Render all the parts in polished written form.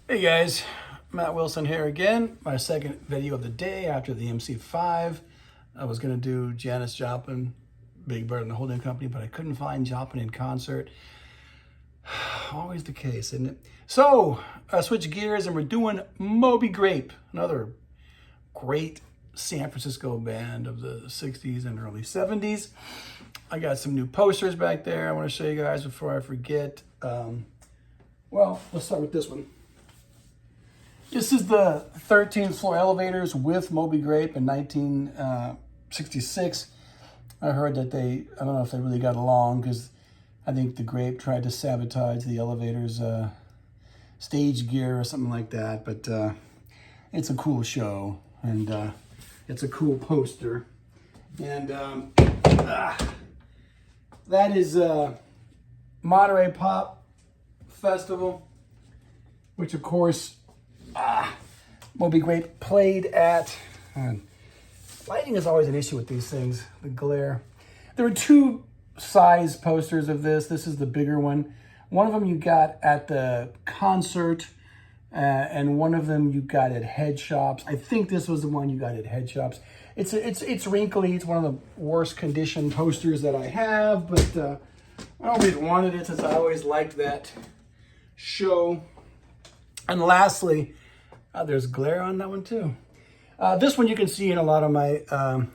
Hey guys, Matt Wilson here again. My second video of the day after the MC5. I was going to do Janis Joplin, Big Bird and the Holding Company, but I couldn't find Joplin in concert. Always the case, isn't it? So, I switched gears and we're doing Moby Grape, another great San Francisco band of the 60s and early 70s. I got some new posters back there I want to show you guys before I forget. Well, let's start with this one. This is the 13th floor elevators with Moby Grape in 1966. I heard that I don't know if they really got along because I think the Grape tried to sabotage the elevators' stage gear or something like that. But it's a cool show and it's a cool poster. And that is Monterey Pop Festival, which of course Moby Grape played at. Lighting is always an issue with these things, the glare. There are two size posters of this. This is the bigger one. One of them you got at the concert, and one of them you got at head shops. I think this was the one you got at head shops. It's wrinkly. It's one of the worst condition posters that I have, but I always wanted it since I always liked that show. And lastly, there's glare on that one too. This one you can see in a lot of my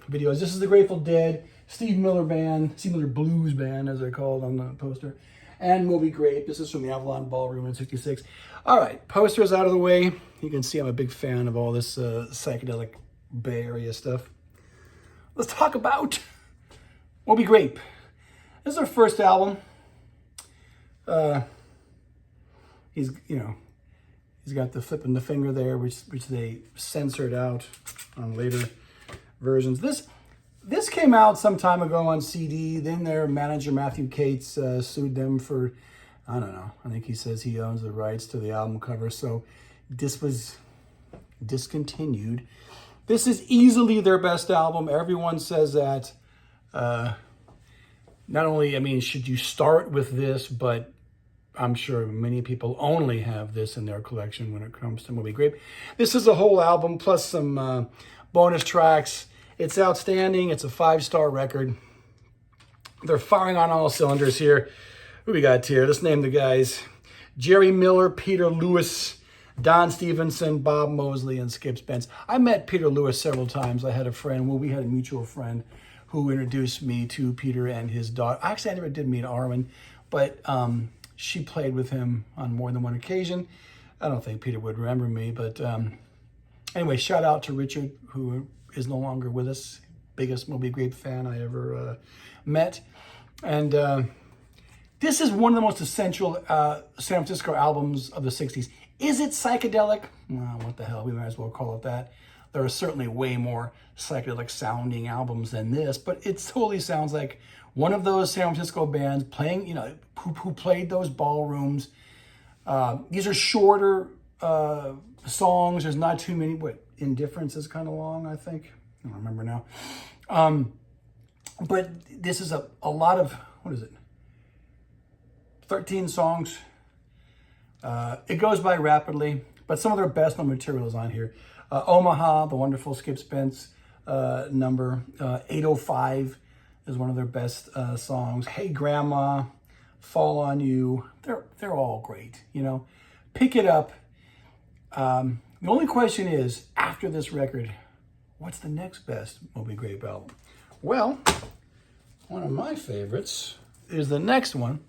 videos. This is the Grateful Dead, Steve Miller Blues Band, as they're called on the poster, and Moby Grape. This is from the Avalon Ballroom in '66. All right, posters out of the way. You can see I'm a big fan of all this psychedelic Bay Area stuff. Let's talk about Moby Grape. This is their first album. He's got the flipping the finger there, which they censored out on later versions. This came out some time ago on CD. Then their manager, Matthew Cates, sued them for, I don't know, I think he says he owns the rights to the album cover. So this was discontinued. This is easily their best album. Everyone says that. Not only, I mean, should you start with this, but I'm sure many people only have this in their collection when it comes to Moby Grape. This is a whole album plus some bonus tracks. It's outstanding. It's a 5-star record. They're firing on all cylinders here. Who we got here? Let's name the guys. Jerry Miller, Peter Lewis, Don Stevenson, Bob Mosley, and Skip Spence. I met Peter Lewis several times. I had a friend, we had a mutual friend who introduced me to Peter and his daughter. Actually, I never did meet Arwen, but she played with him on more than one occasion. I don't think Peter would remember me, but anyway, shout out to Richard, who is no longer with us. Biggest Moby Grape fan I ever met. And this is one of the most essential San Francisco albums of the 60s. Is it psychedelic? Well, what the hell, we might as well call it that. There are certainly way more psychedelic sounding albums than this, but it totally sounds like one of those San Francisco bands playing, who played those ballrooms. These are shorter songs. There's not too many. Indifference is kind of long, I think. I don't remember now. But this is a lot of, 13 songs. It goes by rapidly, but some of their best known material is on here. Omaha, the wonderful Skip Spence number. 805 is one of their best songs. Hey Grandma, Fall on You. They're all great, Pick it up. The only question is, after this record, what's the next best Moby Grape album? Well, one of my favorites is the next one,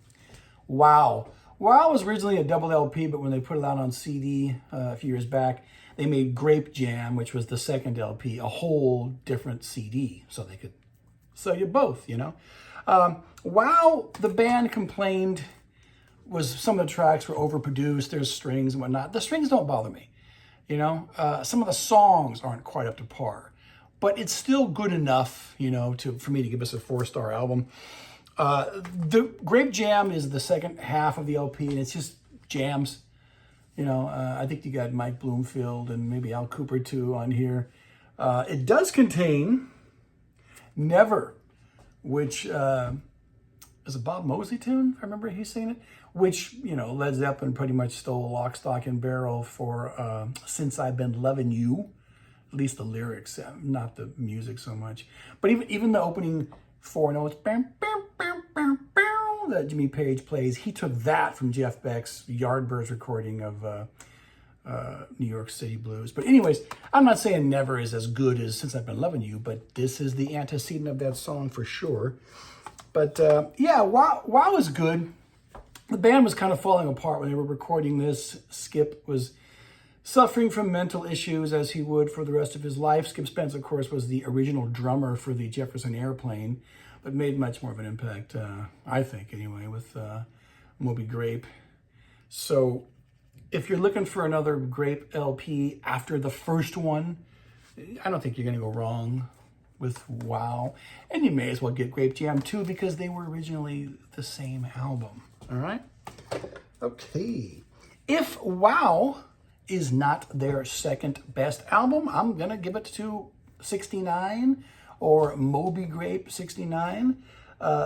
Wow. Wow was originally a double LP, but when they put it out on CD a few years back, they made Grape Jam, which was the second LP, a whole different CD, so they could sell you both, Wow, the band complained some of the tracks were overproduced. There's strings and whatnot. The strings don't bother me, Some of the songs aren't quite up to par, but it's still good enough, for me to give us a 4-star album. The Grape Jam is the second half of the LP, and it's just jams. I think you got Mike Bloomfield and maybe Al Cooper too on here. It does contain Never, which is a Bob Mosley tune. I remember he's singing it. which, you know, Led Zeppelin pretty much stole lock, stock, and barrel for Since I've Been Loving You. At least the lyrics, not the music so much. But even the opening 4 notes, bam, bam, bam, bam, bam, that Jimmy Page plays, he took that from Jeff Beck's Yardbirds recording of New York City Blues. But anyways, I'm not saying Never is as good as Since I've Been Loving You, but this is the antecedent of that song for sure. But yeah, Wow is good. The band was kind of falling apart when they were recording this. Skip was suffering from mental issues, as he would for the rest of his life. Skip Spence, of course, was the original drummer for the Jefferson Airplane, but made much more of an impact, I think anyway, with Moby Grape. So if you're looking for another Grape LP after the first one, I don't think you're going to go wrong with Wow. And you may as well get Grape Jam too, because they were originally the same album. All right? Okay. If Wow is not their second best album, I'm going to give it to 69 or Moby Grape 69.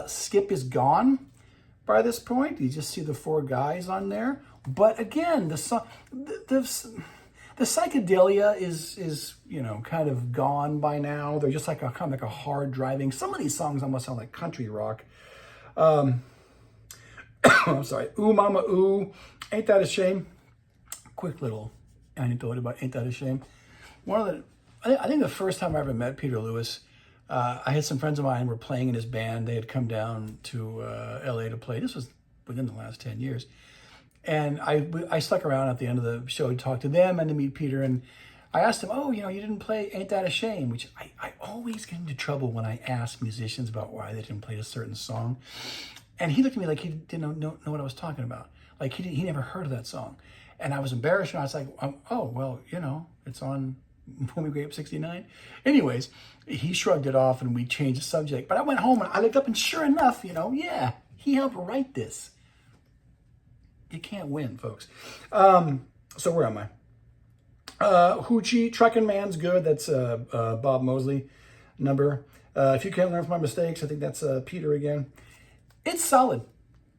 Skip is gone by this point. You just see the 4 guys on there. But again, the psychedelia is you know, kind of gone by now. They're just like a kind of like a hard driving. Some of these songs almost sound like country rock. I'm sorry. Ooh Mama Ooh, Ain't That a Shame? Quick little anecdote about Ain't That a Shame. I think the first time I ever met Peter Lewis, I had some friends of mine who were playing in his band. They had come down to LA to play. This was within the last 10 years. And I stuck around at the end of the show to talk to them and to meet Peter. And I asked him, oh, you know, you didn't play Ain't That a Shame? Which I always get into trouble when I ask musicians about why they didn't play a certain song. And he looked at me like he didn't know what I was talking about. Like he never heard of that song. And I was embarrassed, and I was like, oh, well, you know, it's on Moby Grape 69. Anyways, he shrugged it off, and we changed the subject. But I went home, and I looked up, and sure enough, you know, yeah, he helped write this. You can't win, folks. So where am I? Hoochie, Truckin' Man's good. That's Bob Mosley number. If You Can't Learn From My Mistakes, I think that's Peter again. It's solid,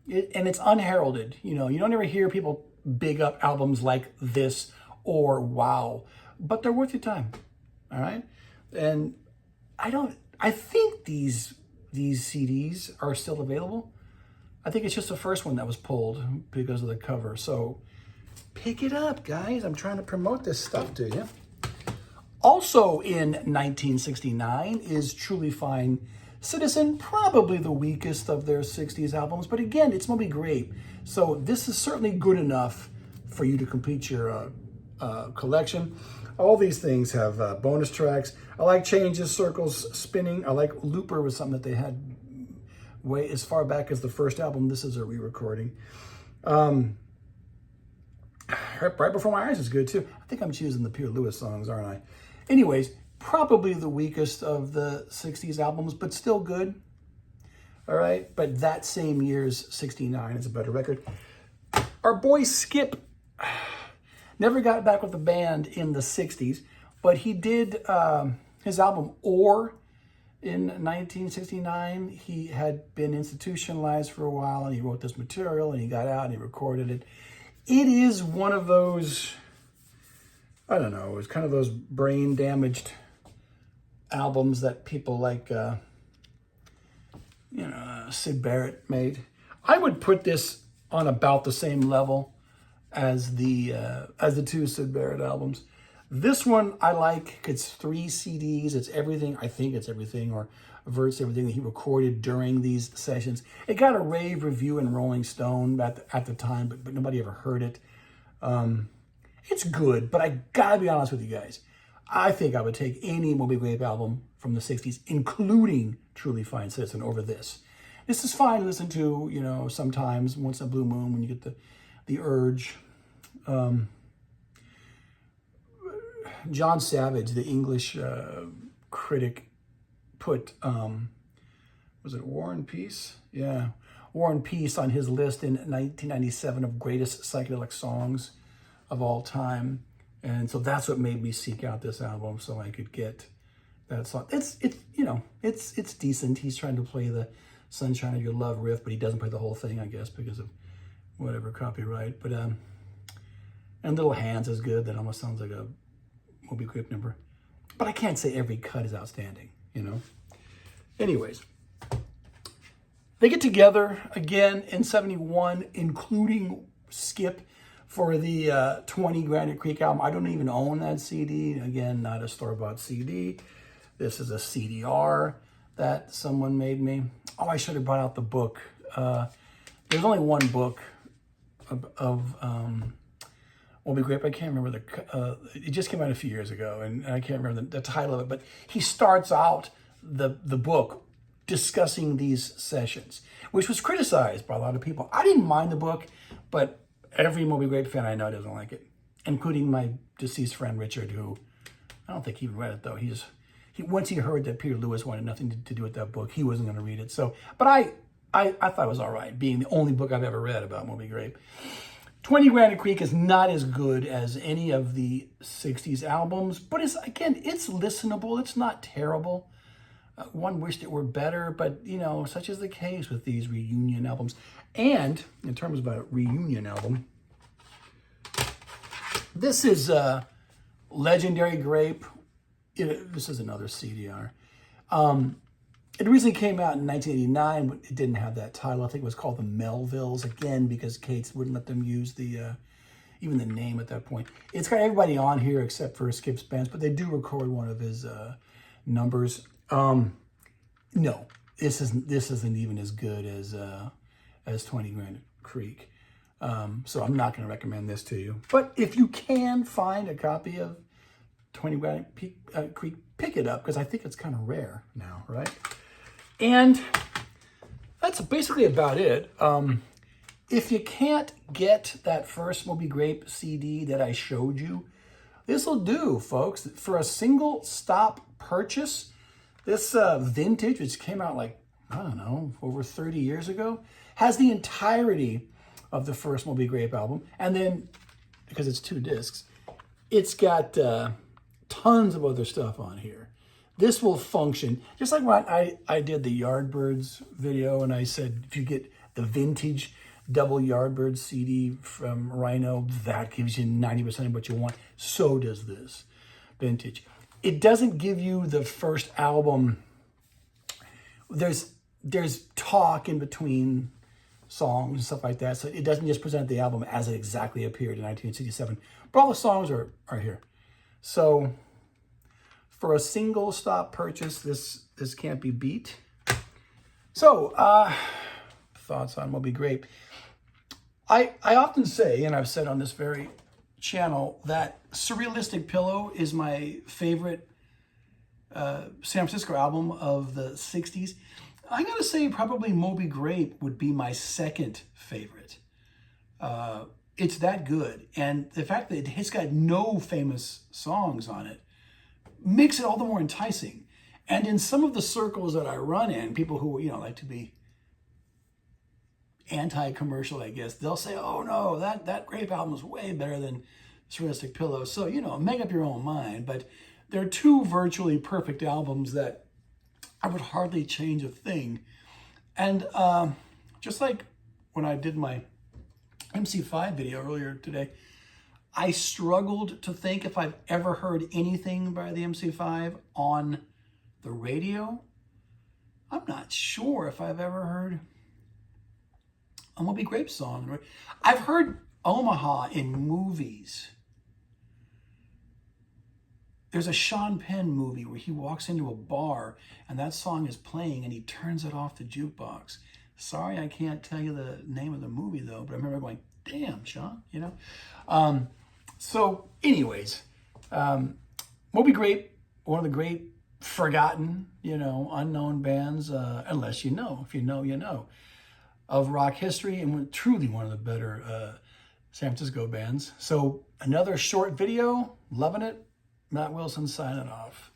and it's unheralded. You know, you don't ever hear people big up albums like this or Wow, but they're worth your time. All right, and I think these CDs are still available. I think it's just the first one that was pulled because of the cover. So pick it up, guys. I'm trying to promote this stuff to you. Also in 1969 is Truly Fine Citizen, probably the weakest of their 60s albums. But again, it's Moby Grape. So this is certainly good enough for you to complete your collection. All these things have bonus tracks. I like Changes, Circles, Spinning. I like Looper was something that they had way as far back as the first album. This is a re-recording. Right Before My Eyes is good too. I think I'm choosing the Peter Lewis songs, aren't I? Anyways, probably the weakest of the 60s albums, but still good. All right, but that same year's 69 is a better record. Our boy Skip never got back with the band in the 60s, but he did his album Or in 1969. He had been institutionalized for a while, and he wrote this material, and he got out and he recorded it. It is one of those, I don't know, it's kind of those brain damaged albums that people like, Syd Barrett made. I would put this on about the same level as the two Syd Barrett albums. This one I like. It's 3 CDs. It's everything. I think it's everything, or virtually everything that he recorded during these sessions. It got a rave review in Rolling Stone at the time, but nobody ever heard it. It's good, but I gotta be honest with you guys. I think I would take any Moby Grape album from the 60s, including Truly Fine Citizen, over this. This is fine to listen to, you know, sometimes, once in a blue moon when you get the urge. John Savage, the English critic, put, was it War and Peace? Yeah, War and Peace on his list in 1997 of greatest psychedelic songs of all time. And so that's what made me seek out this album, so I could get that song. It's decent. He's trying to play the Sunshine of Your Love riff, but he doesn't play the whole thing, I guess, because of whatever copyright, but and Little Hands is good. That almost sounds like a Moby Grape number, but I can't say every cut is outstanding, you know. Anyways, they get together again in '71, including Skip for the 20 Granite Creek album. I don't even own that CD. Again, not a store-bought CD. This is a CDR that someone made me. Oh, I should have brought out the book. There's only one book of Moby Grape. I can't remember it just came out a few years ago, and I can't remember the title of it, but he starts out the book discussing these sessions, which was criticized by a lot of people. I didn't mind the book, but every Moby Grape fan I know doesn't like it, including my deceased friend Richard, who I don't think he read it though. Once he heard that Peter Lewis wanted nothing to do with that book, he wasn't going to read it. So, but I thought it was all right, being the only book I've ever read about Moby Grape. 20 Granite Creek is not as good as any of the 60s albums, but it's listenable. It's not terrible. One wished it were better, but, you know, such is the case with these reunion albums. And in terms of a reunion album, this is Legendary Grape. This is another CDR. It originally came out in 1989, but it didn't have that title. I think it was called the Melvilles, again, because Cates wouldn't let them use even the name at that point. It's got everybody on here except for Skip's bands, but they do record one of his numbers. No, this isn't even as good as 20 Granite Creek. So I'm not going to recommend this to you. But if you can find a copy of 20 Granite Creek, pick it up, because I think it's kind of rare now, right? And that's basically about it. If you can't get that first Moby Grape CD that I showed you, this will do, folks. For a single stop purchase, this vintage, which came out like, I don't know, over 30 years ago, has the entirety of the first Moby Grape album. And then, because it's 2 discs, it's got tons of other stuff on here. This will function, just like when I did the Yardbirds video, and I said, if you get the vintage double Yardbirds CD from Rhino, that gives you 90% of what you want. So does this vintage. It doesn't give you the first album. There's talk in between songs and stuff like that, so it doesn't just present the album as it exactly appeared in 1967. But all the songs are here. So for a single stop purchase, this can't be beat. So thoughts on Moby Grape. I often say, and I've said on this very channel, that Surrealistic Pillow is my favorite San Francisco album of the 60s. I gotta say probably Moby Grape would be my second favorite. It's that good. And the fact that it's got no famous songs on it makes it all the more enticing. And in some of the circles that I run in, people who, like to be anti-commercial, I guess, they'll say, oh no, that Grape album is way better than Surrealistic Pillow. So, make up your own mind. But they're 2 virtually perfect albums that I would hardly change a thing. And just like when I did my MC5 video earlier today, I struggled to think if I've ever heard anything by the MC5 on the radio. I'm not sure if I've ever heard a Moby Grape song. I've heard Omaha in movies. There's a Sean Penn movie where he walks into a bar and that song is playing and he turns it off the jukebox. Sorry, I can't tell you the name of the movie though, but I remember going, damn, Sean, So anyways, Moby Grape, one of the great forgotten, unknown bands, unless you know, if you know, you know, of rock history, and truly one of the better San Francisco bands. So another short video, loving it. Matt Wilson signing off.